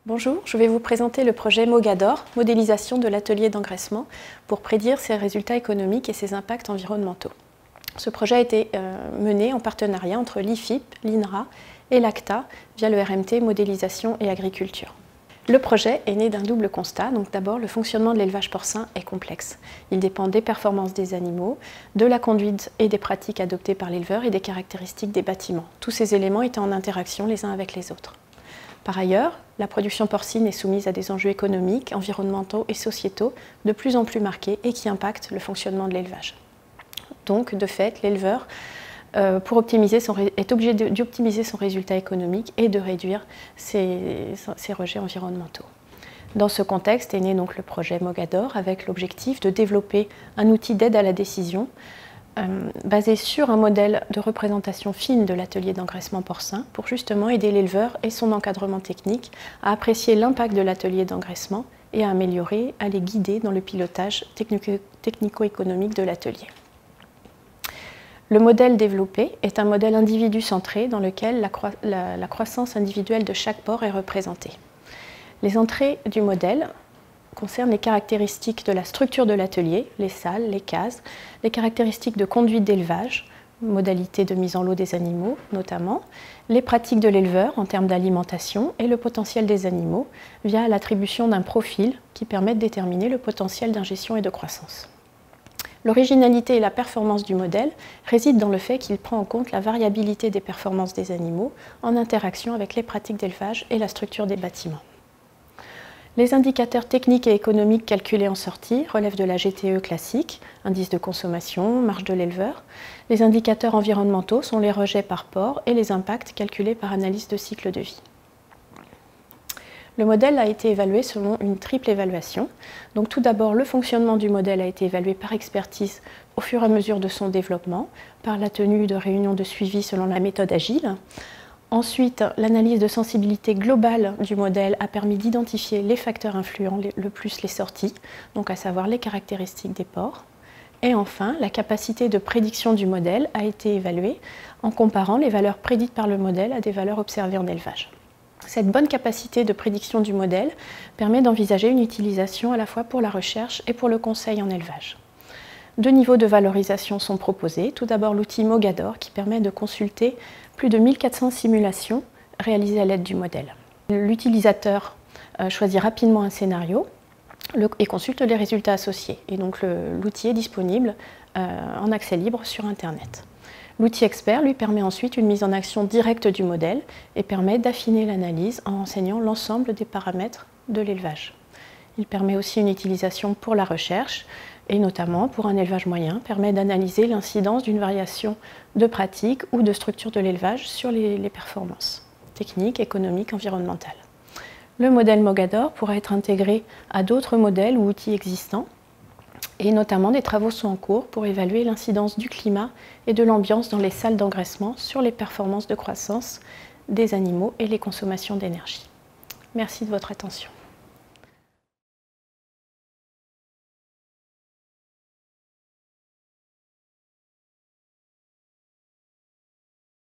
Bonjour, je vais vous présenter le projet Mogador, modélisation de l'atelier d'engraissement pour prédire ses résultats économiques et ses impacts environnementaux. Ce projet a été mené en partenariat entre l'IFIP, l'INRA et l'ACTA via le RMT Modélisation et Agriculture. Le projet est né d'un double constat. Donc d'abord, le fonctionnement de l'élevage porcin est complexe. Il dépend des performances des animaux, de la conduite et des pratiques adoptées par l'éleveur et des caractéristiques des bâtiments. Tous ces éléments étaient en interaction les uns avec les autres. Par ailleurs, la production porcine est soumise à des enjeux économiques, environnementaux et sociétaux de plus en plus marqués et qui impactent le fonctionnement de l'élevage. Donc, de fait, l'éleveur est obligé d'optimiser son résultat économique et de réduire ses rejets environnementaux. Dans ce contexte est né donc le projet Mogador avec l'objectif de développer un outil d'aide à la décision basé sur un modèle de représentation fine de l'atelier d'engraissement porcin pour justement aider l'éleveur et son encadrement technique à apprécier l'impact de l'atelier d'engraissement et à améliorer, à les guider dans le pilotage technico-économique de l'atelier. Le modèle développé est un modèle individu-centré dans lequel la croissance individuelle de chaque porc est représentée. Les entrées du modèle concernent les caractéristiques de la structure de l'atelier, les salles, les cases, les caractéristiques de conduite d'élevage, modalités de mise en lot des animaux notamment, les pratiques de l'éleveur en termes d'alimentation et le potentiel des animaux via l'attribution d'un profil qui permet de déterminer le potentiel d'ingestion et de croissance. L'originalité et la performance du modèle résident dans le fait qu'il prend en compte la variabilité des performances des animaux en interaction avec les pratiques d'élevage et la structure des bâtiments. Les indicateurs techniques et économiques calculés en sortie relèvent de la GTE classique, indice de consommation, marge de l'éleveur. Les indicateurs environnementaux sont les rejets par porc et les impacts calculés par analyse de cycle de vie. Le modèle a été évalué selon une triple évaluation. Donc tout d'abord, le fonctionnement du modèle a été évalué par expertise au fur et à mesure de son développement, par la tenue de réunions de suivi selon la méthode agile. Ensuite, l'analyse de sensibilité globale du modèle a permis d'identifier les facteurs influents, le plus les sorties, donc à savoir les caractéristiques des porcs. Et enfin, la capacité de prédiction du modèle a été évaluée en comparant les valeurs prédites par le modèle à des valeurs observées en élevage. Cette bonne capacité de prédiction du modèle permet d'envisager une utilisation à la fois pour la recherche et pour le conseil en élevage. Deux niveaux de valorisation sont proposés. Tout d'abord l'outil Mogador qui permet de consulter plus de 1400 simulations réalisées à l'aide du modèle. L'utilisateur choisit rapidement un scénario et consulte les résultats associés. Et donc l'outil est disponible en accès libre sur Internet. L'outil expert lui permet ensuite une mise en action directe du modèle et permet d'affiner l'analyse en renseignant l'ensemble des paramètres de l'élevage. Il permet aussi une utilisation pour la recherche et notamment pour un élevage moyen, permet d'analyser l'incidence d'une variation de pratique ou de structure de l'élevage sur les performances techniques, économiques, environnementales. Le modèle Mogador pourra être intégré à d'autres modèles ou outils existants et notamment des travaux sont en cours pour évaluer l'incidence du climat et de l'ambiance dans les salles d'engraissement sur les performances de croissance des animaux et les consommations d'énergie. Merci de votre attention.